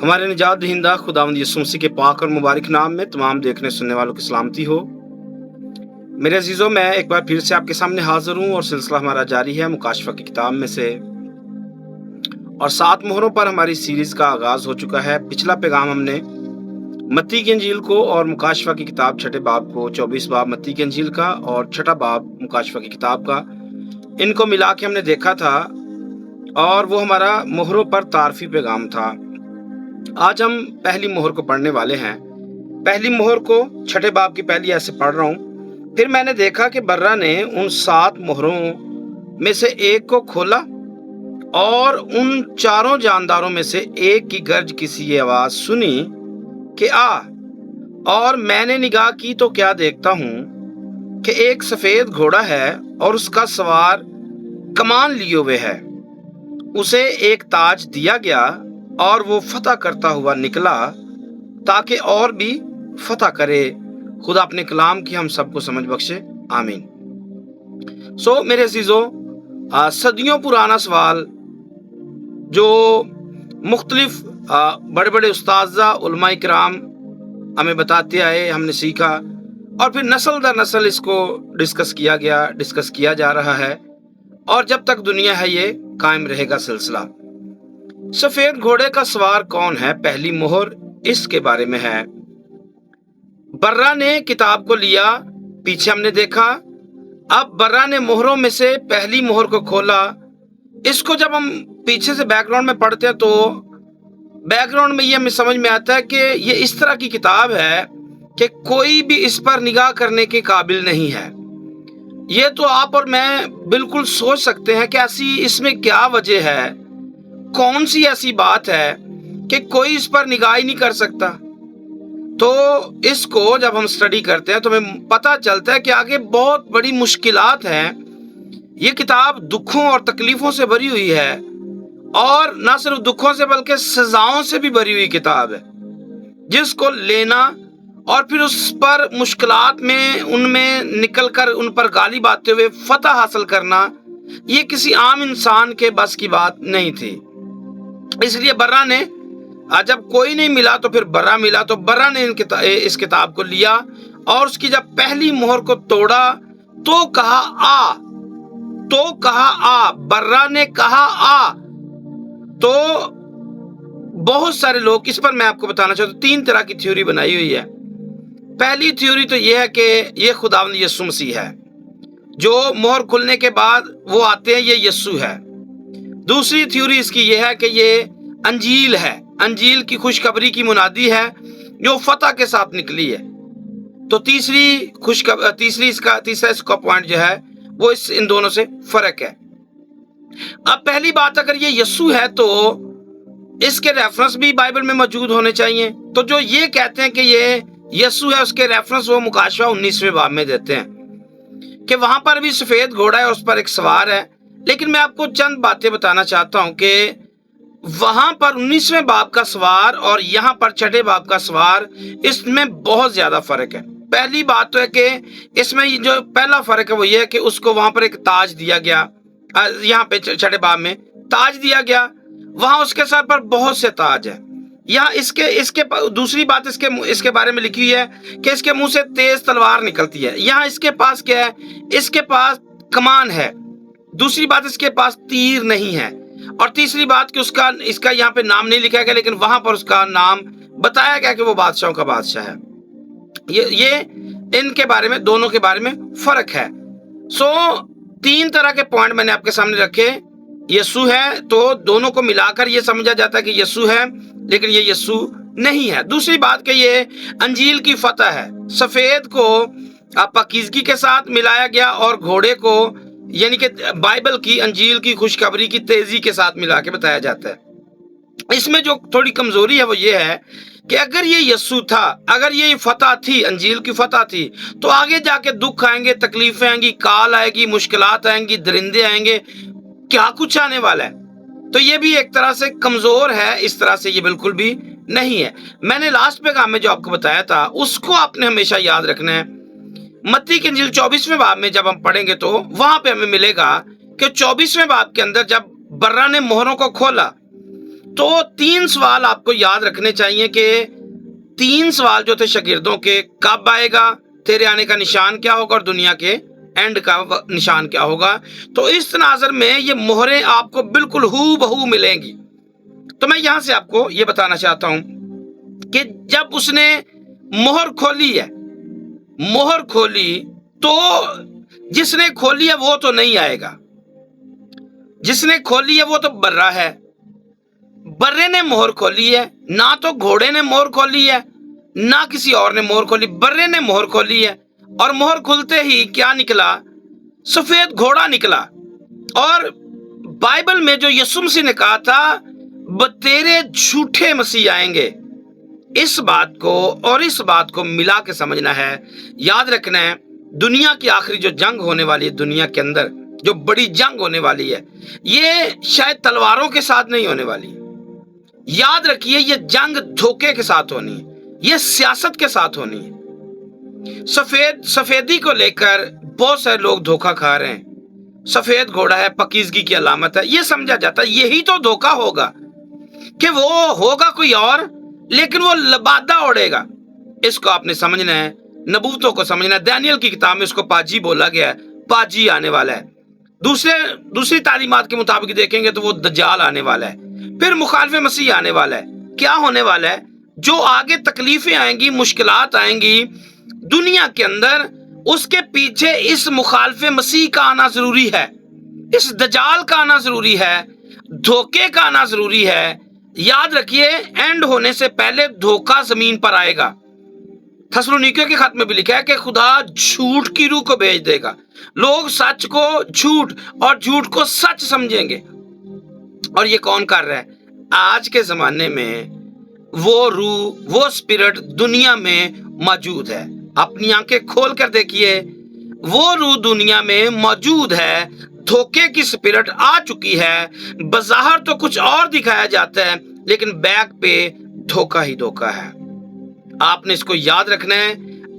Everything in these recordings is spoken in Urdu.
ہمارے نجات دہندہ خداوند یسوع مسیح کے پاک اور مبارک نام میں تمام دیکھنے سننے والوں کی سلامتی ہو۔ میرے عزیزوں، میں ایک بار پھر سے آپ کے سامنے حاضر ہوں اور سلسلہ ہمارا جاری ہے مکاشفہ کی کتاب میں سے، اور 7 مہروں پر ہماری سیریز کا آغاز ہو چکا ہے۔ پچھلا پیغام ہم نے متی کی انجیل کو اور مکاشفہ کی کتاب 6 باب کو، 24 باب متی کی انجیل کا اور 6 باب مکاشفہ کی کتاب کا، ان کو ملا کے ہم نے دیکھا تھا، اور وہ ہمارا مہروں پر تعارفی پیغام تھا۔ آج ہم پہلی مہر کو پڑھنے والے ہیں۔ پہلی مہر کو 6 باب کی پہلی ایسے پڑھ رہا ہوں۔ پھر میں نے دیکھا کہ برہ نے ان 7 مہروں میں سے ایک کو کھولا، اور ان 4 جانداروں میں سے ایک کی گرج کسی یہ آواز سنی کہ آ، اور میں نے نگاہ کی تو کیا دیکھتا ہوں کہ ایک سفید گھوڑا ہے اور اس کا سوار کمان لیے ہوئے ہے۔ اسے ایک تاج دیا گیا اور وہ فتح کرتا ہوا نکلا تاکہ اور بھی فتح کرے۔ خدا اپنے کلام کی ہم سب کو سمجھ بخشے، آمین۔ میرے عزیزو، صدیوں پرانا سوال جو مختلف بڑے بڑے اساتذہ علماء کرام ہمیں بتاتے آئے، ہم نے سیکھا، اور پھر نسل در نسل اس کو ڈسکس کیا جا رہا ہے، اور جب تک دنیا ہے یہ قائم رہے گا سلسلہ۔ سفید گھوڑے کا سوار کون ہے؟ پہلی مہر اس کے بارے میں ہے۔ برہ نے کتاب کو لیا، پیچھے ہم نے دیکھا۔ اب برہ نے مہروں میں سے پہلی مہر کو کھولا۔ اس کو جب ہم پیچھے سے بیک گراؤنڈ میں پڑھتے ہیں تو بیک گراؤنڈ میں یہ ہمیں سمجھ میں آتا ہے کہ یہ اس طرح کی کتاب ہے کہ کوئی بھی اس پر نگاہ کرنے کے قابل نہیں ہے۔ یہ تو آپ اور میں بالکل سوچ سکتے ہیں کہ ایسی اس میں کیا وجہ ہے، کون سی ایسی بات ہے کہ کوئی اس پر نگاہ ہی نہیں کر سکتا۔ تو اس کو جب ہم سٹڈی کرتے ہیں تو ہمیں پتہ چلتا ہے کہ آگے بہت بڑی مشکلات ہیں۔ یہ کتاب دکھوں اور تکلیفوں سے بھری ہوئی ہے، اور نہ صرف دکھوں سے بلکہ سزاؤں سے بھی بھری ہوئی کتاب ہے، جس کو لینا اور پھر اس پر مشکلات میں ان میں نکل کر ان پر غالب آتے ہوئے فتح حاصل کرنا، یہ کسی عام انسان کے بس کی بات نہیں تھی۔ اس لیے برہ نے، جب کوئی نہیں ملا تو پھر برہ ملا، تو برہ نے اس کتاب کو لیا، اور اس کی جب پہلی مہر کو توڑا تو کہا آ، برہ نے کہا آ۔ تو بہت سارے لوگ، اس پر میں آپ کو بتانا چاہتا ہوں، 3 طرح کی تھیوری بنائی ہوئی ہے۔ پہلی تھیوری تو یہ ہے کہ یہ خداوند یسوع مسیح ہے، جو مہر کھلنے کے بعد وہ آتے ہیں، یہ یسوع ہے۔ دوسری تھیوری اس کی یہ ہے کہ یہ انجیل ہے، انجیل کی خوشخبری کی منادی ہے جو فتح کے ساتھ نکلی ہے۔ تو تیسرا اس کا پوائنٹ جو ہے وہ ان دونوں سے فرق ہے۔ اب پہلی بات، اگر یہ یسوع ہے تو اس کے ریفرنس بھی بائبل میں موجود ہونے چاہیے۔ تو جو یہ کہتے ہیں کہ یہ یسوع ہے، اس کے ریفرنس وہ مکاشفہ 19 باب میں دیتے ہیں کہ وہاں پر بھی سفید گھوڑا ہے اور اس پر ایک سوار ہے۔ لیکن میں آپ کو چند باتیں بتانا چاہتا ہوں کہ وہاں پر 19 باب کا سوار اور یہاں پر 6 باب کا سوار، اس میں بہت زیادہ فرق ہے۔ پہلی بات تو ہے کہ اس میں جو پہلا فرق ہے وہ یہ ہے کہ اس کو وہاں پر ایک تاج دیا گیا، یہاں پہ 6 باب میں تاج دیا گیا، وہاں اس کے سر پر بہت سے تاج ہیں۔ یہاں اس کے دوسری بات اس کے بارے میں لکھی ہوئی ہے کہ اس کے منہ سے تیز تلوار نکلتی ہے۔ یہاں اس کے پاس کیا ہے؟ اس کے پاس کمان ہے۔ دوسری بات، اس کے پاس تیر نہیں ہے۔ اور تیسری بات کہ اس کا یہاں پہ نام نہیں لکھا گیا، لیکن وہاں پر اس کا نام بتایا گیا کہ وہ بادشاہوں کا بادشاہ ہے۔ یہ ان کے بارے میں، دونوں کے بارے میں فرق ہے۔ 3 طرح کے پوائنٹ میں نے آپ کے سامنے رکھے۔ یسوع ہے تو دونوں کو ملا کر یہ سمجھا جاتا ہے کہ یسوع ہے، لیکن یہ یسوع نہیں ہے۔ دوسری بات کہ یہ انجیل کی فتح ہے۔ سفید کو پاکیزگی کے ساتھ ملایا گیا، اور گھوڑے کو یعنی کہ بائبل کی، انجیل کی خوشخبری کی تیزی کے ساتھ ملا کے بتایا جاتا ہے۔ اس میں جو تھوڑی کمزوری ہے وہ یہ ہے کہ اگر یہ یسوع تھا، اگر یہ فتح تھی، انجیل کی فتح تھی، تو آگے جا کے دکھ آئیں گے، تکلیفیں آئیں گی، کال آئے گی، مشکلات آئیں گی، درندے آئیں گے، کیا کچھ آنے والا ہے۔ تو یہ بھی ایک طرح سے کمزور ہے، اس طرح سے یہ بالکل بھی نہیں ہے۔ میں نے لاسٹ پیغام میں جو آپ کو بتایا تھا اس کو آپ نے ہمیشہ یاد رکھنا ہے۔ متی کی انجیل 24 باب میں جب ہم پڑھیں گے تو وہاں پہ ہمیں ملے گا کہ 24 باب کے اندر جب برہ نے مہروں کو کھولا، تو 3 سوال آپ کو یاد رکھنے چاہیے کہ 3 سوال جو تھے شاگردوں کے، کب آئے گا، تیرے آنے کا نشان کیا ہوگا، اور دنیا کے اینڈ کا نشان کیا ہوگا۔ تو اس تناظر میں یہ مہریں آپ کو بالکل ہو بہو ملیں گی۔ تو میں یہاں سے آپ کو یہ بتانا چاہتا ہوں کہ جب اس نے مہر کھولی ہے، مہر کھولی، تو جس نے کھولی ہے وہ تو نہیں آئے گا، جس نے کھولی ہے وہ تو برا ہے۔ برے نے مہر کھولی ہے، نہ تو گھوڑے نے مہر کھولی ہے نہ کسی اور نے مہر کھولی، برے نے مہر کھولی ہے۔ اور مہر کھلتے ہی کیا نکلا؟ سفید گھوڑا نکلا۔ اور بائبل میں جو یسوع مسیح نے کہا تھا تیرے جھوٹے مسیح آئیں گے، اس بات کو اور اس بات کو ملا کے سمجھنا ہے، یاد رکھنا ہے۔ دنیا کی آخری جو جنگ ہونے والی ہے، دنیا کے اندر جو بڑی جنگ ہونے والی ہے، یہ شاید تلواروں کے ساتھ نہیں ہونے والی۔ یاد رکھیے یہ جنگ دھوکے کے ساتھ ہونی ہے، یہ سیاست کے ساتھ ہونی ہے۔ سفیدی کو لے کر بہت سارے لوگ دھوکا کھا رہے ہیں۔ سفید گھوڑا ہے، پاکیزگی کی علامت ہے، یہ سمجھا جاتا ہے یہی تو دھوکا ہوگا کہ وہ ہوگا کوئی اور لیکن وہ لبادہ اڑے گا۔ اس کو آپ نے سمجھنا ہے، نبوتوں کو سمجھنا ہے۔ دانیل کی کتاب میں اس کو پاجی بولا گیا ہے، پاجی آنے والا ہے۔ دوسری تعلیمات کے مطابق دیکھیں گے تو وہ دجال آنے والا ہے، پھر مخالف مسیح آنے والا ہے۔ کیا ہونے والا ہے؟ جو آگے تکلیفیں آئیں گی، مشکلات آئیں گی دنیا کے اندر، اس کے پیچھے اس مخالف مسیح کا آنا ضروری ہے، اس دجال کا آنا ضروری ہے، دھوکے کا آنا ضروری ہے۔ یاد رکھیے اینڈ ہونے سے پہلے دھوکا زمین پر آئے گا۔ تھسلونیکیوں کے خط میں بھی لکھا ہے کہ خدا جھوٹ کی روح کو بھیج دے گا، لوگ سچ کو جھوٹ اور جھوٹ کو سچ سمجھیں گے۔ اور یہ کون کر رہا ہے؟ آج کے زمانے میں وہ روح، وہ اسپرٹ دنیا میں موجود ہے۔ اپنی آنکھیں کھول کر دیکھیے، وہ روح دنیا میں موجود ہے۔ دھوکے کی اسپرٹ آ چکی ہے۔ بظاہر تو کچھ اور دکھایا جاتا ہے لیکن بیک پہ دھوکا ہی دھوکا ہے۔ آپ نے اس کو یاد رکھنا ہے۔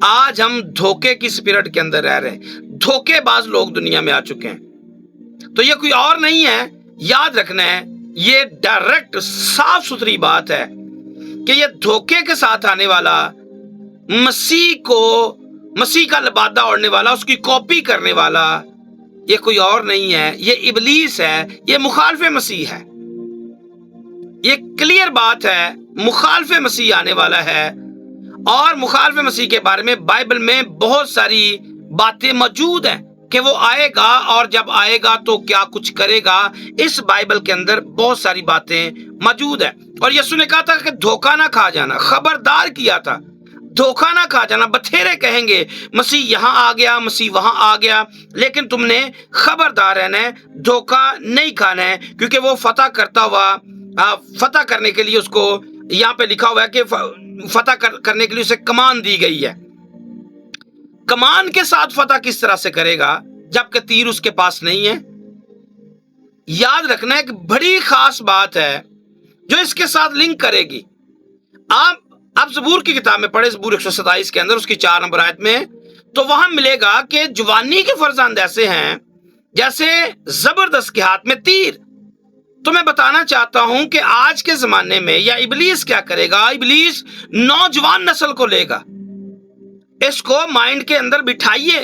آج ہم دھوکے کی اسپرٹ کے اندر رہ رہے ہیں، دھوکے باز لوگ دنیا میں آ چکے ہیں۔ تو یہ کوئی اور نہیں ہے، یاد رکھنا ہے، یہ ڈائریکٹ صاف ستھری بات ہے کہ یہ دھوکے کے ساتھ آنے والا، مسیح کا لبادہ اوڑھنے والا، اس کی کاپی کرنے والا، یہ کوئی اور نہیں ہے، یہ ابلیس ہے، یہ مخالف مسیح ہے۔ یہ کلیئر بات ہے، مخالف مسیح آنے والا ہے۔ اور مخالف مسیح کے بارے میں بائبل میں بہت ساری باتیں موجود ہیں کہ وہ آئے گا، اور جب آئے گا تو کیا کچھ کرے گا۔ اس بائبل کے اندر بہت ساری باتیں موجود ہیں۔ اور یسوع نے کہا تھا کہ دھوکہ نہ کھا جانا، خبردار کیا تھا، دھوکہ نہ کھا جانا۔ بتھیرے کہیں گے مسیح یہاں آ گیا، مسیح وہاں آ گیا، لیکن تم نے خبردار رہنا ہے، دھوکہ نہیں کھانا ہے، کیونکہ وہ فتح کرتا ہوا، فتح کرنے کے لیے اس کو یہاں پہ لکھا ہوا ہے کہ فتح کرنے کے لیے اسے کمان دی گئی ہے۔ کمان کے ساتھ فتح کس طرح سے کرے گا جبکہ تیر اس کے پاس نہیں ہے؟ یاد رکھنا ہے کہ بڑی خاص بات ہے جو اس کے ساتھ لنک کرے گی۔ آپ زبور کی کتاب میں پڑھے، زبور 127 کے اندر اس کی 4 نمبر آیت میں، تو وہاں ملے گا کہ جوانی کے فرزند ایسے ہیں جیسے زبردست کے ہاتھ میں تیر۔ تو میں بتانا چاہتا ہوں کہ آج کے زمانے میں یا ابلیس کیا کرے گا؟ ابلیس نوجوان نسل کو لے گا، اس کو مائنڈ کے اندر بٹھائیے،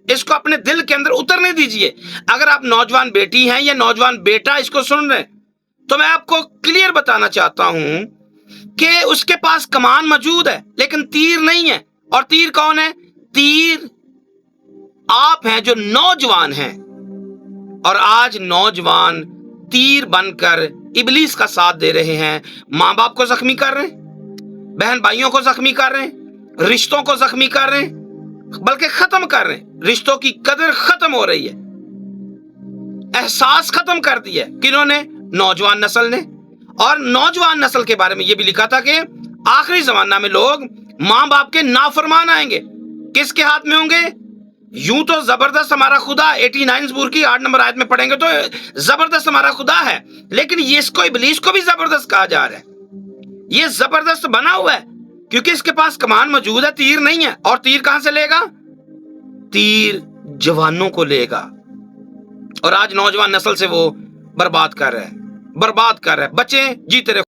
اس کو اپنے دل کے اندر اترنے دیجئے۔ اگر آپ نوجوان بیٹی ہیں یا نوجوان بیٹا اس کو سن رہے ہیں تو میں آپ کو کلیئر بتانا چاہتا ہوں کہ اس کے پاس کمان موجود ہے لیکن تیر نہیں ہے۔ اور تیر کون ہے؟ تیر آپ ہیں جو نوجوان ہیں، اور آج نوجوان تیر بن کر ابلیس کا ساتھ دے رہے ہیں، ماں باپ کو زخمی کر رہے ہیں، بہن بھائیوں کو زخمی کر رہے ہیں، رشتوں کو زخمی کر رہے ہیں، بلکہ ختم کر رہے ہیں۔ رشتوں کی قدر ختم ہو رہی ہے، احساس ختم کر دیا ہے۔ کنہوں نے؟ نوجوان نسل نے۔ اور نوجوان نسل کے بارے میں یہ بھی لکھا تھا کہ آخری زمانہ میں لوگ ماں باپ کے نافرمان آئیں گے۔ کس کے ہاتھ میں ہوں گے؟ یوں تو زبردست ہمارا خدا 89 زبور کی 8 نمبر آیت میں پڑھیں گے تو زبردست ہمارا خدا ہے، لیکن یہ اس کو ابلیس کو بھی زبردست کہا جا رہا ہے۔ یہ زبردست بنا ہوا ہے کیونکہ اس کے پاس کمان موجود ہے، تیر نہیں ہے۔ اور تیر کہاں سے لے گا؟ تیر جوانوں کو لے گا، اور آج نوجوان نسل سے وہ برباد کر رہا ہے۔ برباد کر رہا ہے. بچیں، جیتے رہے.